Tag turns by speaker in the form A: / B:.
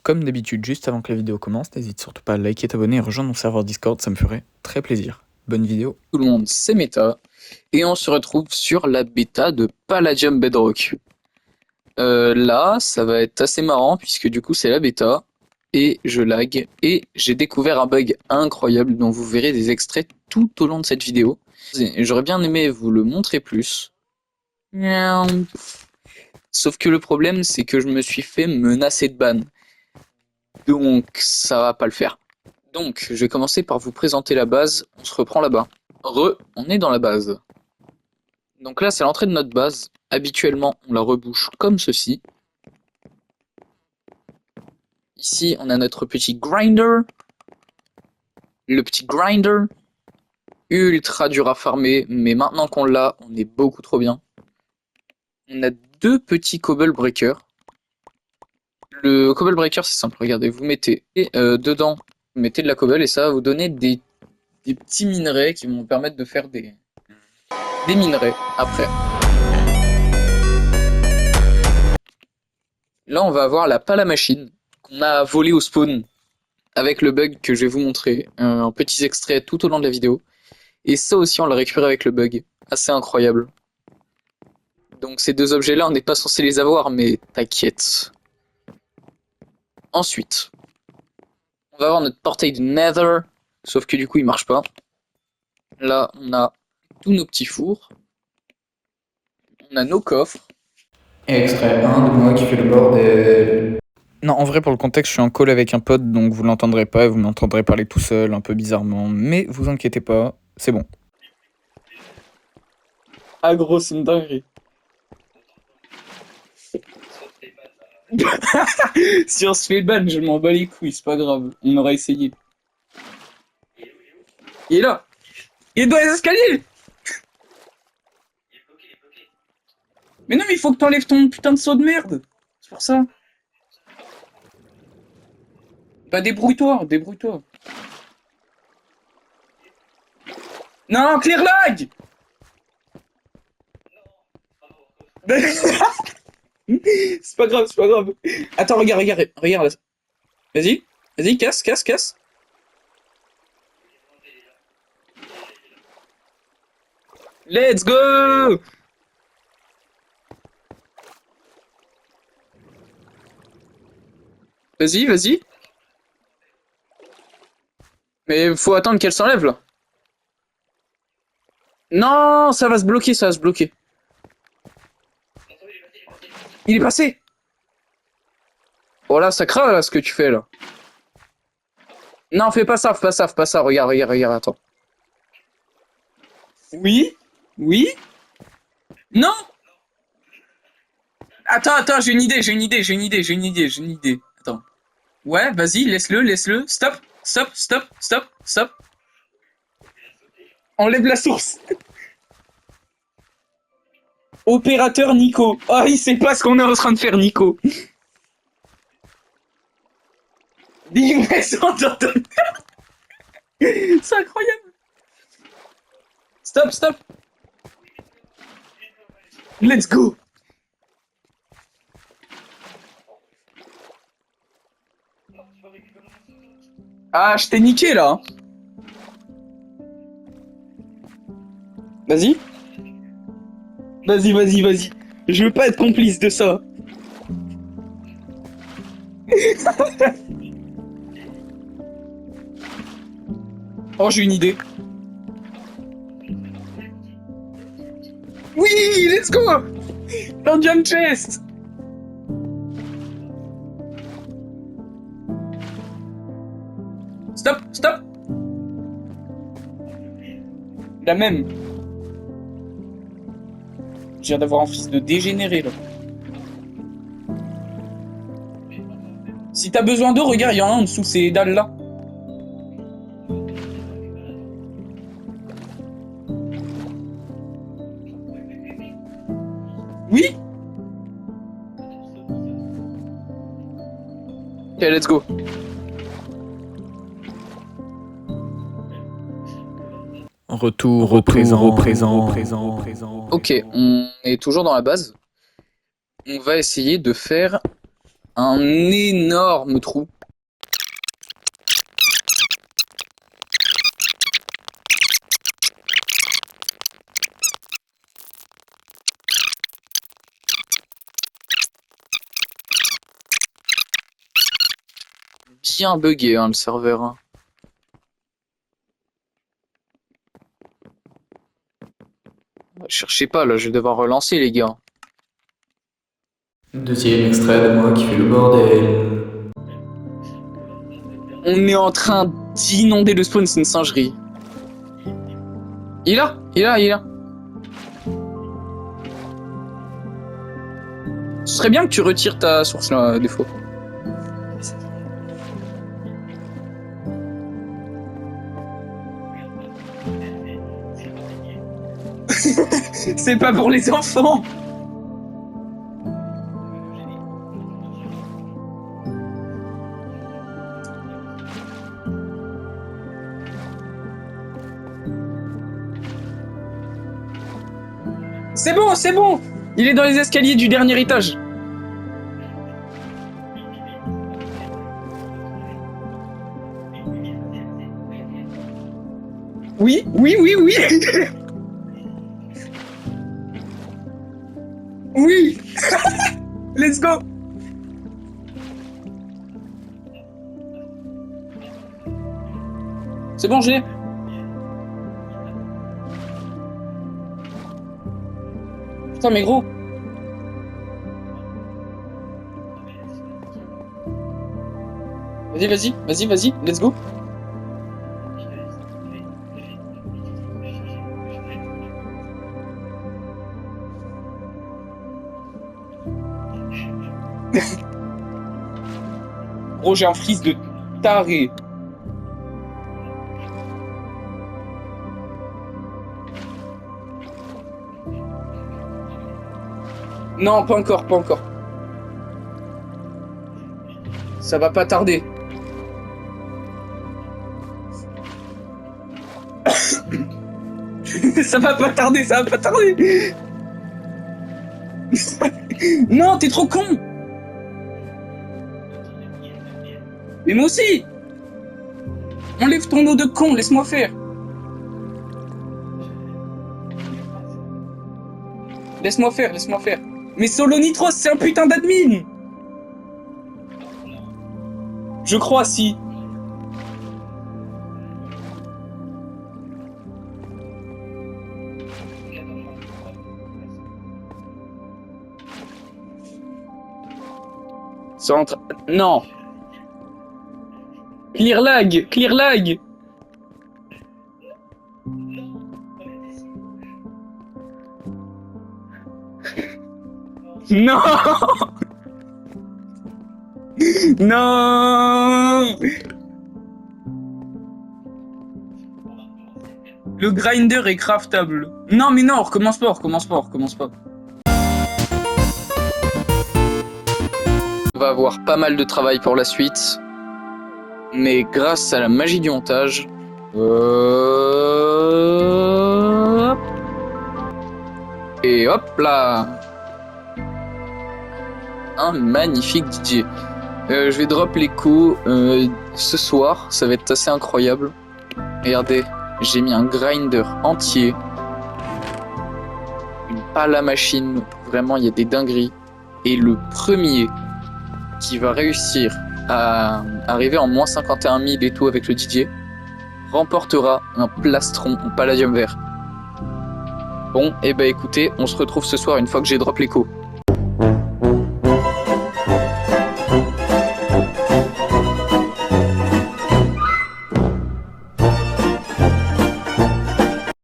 A: Comme d'habitude, juste avant que la vidéo commence, n'hésite surtout pas à liker, t'abonner et rejoindre mon serveur Discord, ça me ferait très plaisir. Bonne vidéo.
B: Tout le monde, c'est Meta, et on se retrouve sur la bêta de Palladium Bedrock. Là, ça va être assez marrant, puisque du coup c'est la bêta, et je lag, et j'ai découvert un bug incroyable dont vous verrez des extraits tout au long de cette vidéo. J'aurais bien aimé vous le montrer plus. Sauf que le problème, c'est que je me suis fait menacer de ban. Donc, ça va pas le faire. Donc, je vais commencer par vous présenter la base. On se reprend là-bas. On est dans la base. Donc là, c'est l'entrée de notre base. Habituellement, on la rebouche comme ceci. Ici, on a notre petit grinder. Le petit grinder. Ultra dur à farmer, mais maintenant qu'on l'a, on est beaucoup trop bien. On a deux petits cobble breakers. Le cobble breaker, c'est simple. Regardez, vous mettez dedans, vous mettez de la cobble et ça va vous donner des petits minerais qui vont vous permettre de faire des minerais après. Là, on va avoir la pale à machine qu'on a volée au spawn avec le bug que je vais vous montrer en petits extraits tout au long de la vidéo. Et ça aussi, on l'a récupéré avec le bug. Assez incroyable. Donc ces deux objets-là, on n'est pas censé les avoir, mais t'inquiète. Ensuite, on va avoir notre portail de Nether, sauf que du coup, il marche pas. Là, on a tous nos petits fours. On a nos coffres.
A: Extrait 1 de moi qui fait le bordel. Non, en vrai, pour le contexte, je suis en call avec un pote, donc vous l'entendrez pas, vous m'entendrez parler tout seul, un peu bizarrement, mais vous inquiétez pas, c'est bon.
B: Ah gros, c'est une dinguerie. Si on se fait ban, je m'en bats les couilles, c'est pas grave. On aura essayé. Il est là. Il est dans les escaliers. Mais non, mais il faut que t'enlèves ton putain de seau de merde. C'est pour ça. Bah débrouille-toi, débrouille-toi. Non, clear lag. C'est pas grave, c'est pas grave. Attends, regarde, regarde, regarde. Vas-y, vas-y, casse, casse, casse. Let's go. Vas-y, vas-y. Mais faut attendre qu'elle s'enlève là. Non, ça va se bloquer, ça va se bloquer. Il est passé. Oh là, ça craint là ce que tu fais là. Non, fais pas ça, fais pas ça, fais pas ça. Regarde, regarde, regarde, attends. Oui, oui. Non. Attends, attends, j'ai une idée, j'ai une idée, j'ai une idée, j'ai une idée, j'ai une idée. Attends. Ouais, vas-y, laisse-le, laisse-le. Stop, stop, stop, stop, stop. Enlève la source. Opérateur Nico. Oh, il sait pas ce qu'on est en train de faire, Nico. Livraison d'ordonnance. C'est incroyable. Stop, stop. Let's go. Ah, je t'ai niqué là. Vas-y. Vas-y, vas-y, vas-y. Je veux pas être complice de ça. Oh, j'ai une idée. Oui, let's go. Dungeon chest. Stop, stop. La même. Je viens d'avoir un fils de dégénéré là. Si t'as besoin d'eau, regarde, il y en a un en dessous ces dalles là. Oui. Ok, let's go.
A: Retour au présent, présent, présent, présent.
B: Ok, on est toujours dans la base. On va essayer de faire un énorme trou. Bien bugué hein, le serveur. Hein. Cherchez pas là, je vais devoir relancer les gars.
A: Deuxième extrait de moi qui fait le bordel.
B: On est en train d'inonder le spawn, c'est une singerie. Il est là, il est là, il est là. Ce serait bien que tu retires ta source là, des fois. C'est pas pour les enfants. C'est bon, c'est bon. Il est dans les escaliers du dernier étage. Oui, oui, oui, oui. Oui. Let's go. C'est bon, je l'ai. Putain, mais gros. Vas-y, vas-y, vas-y, vas-y, let's go. Gros, j'ai un freeze de taré. Non, pas encore, pas encore. Ça va pas tarder. Ça va pas tarder, ça va pas tarder. Non, t'es trop con. Mais moi aussi. Enlève ton eau de con, laisse-moi faire. Laisse-moi faire, laisse-moi faire. Mais Solo Nitros, c'est un putain d'admin. Je crois, si. Centre. Non. Clear lag, clear lag. Non. Non. Le grinder est craftable. Non mais non, on recommence pas, on recommence pas, on recommence pas. On va avoir pas mal de travail pour la suite. Mais grâce à la magie du montage... Et hop là. Un magnifique DJ. Je vais drop l'écho ce soir, ça va être assez incroyable. Regardez, j'ai mis un grinder entier. Une pale à machine, vraiment il y a des dingueries. Et le premier qui va réussir à arriver en moins 51 000 et tout avec le DJ remportera un plastron en palladium vert. Bon, et bah écoutez, on se retrouve ce soir une fois que j'ai drop l'écho.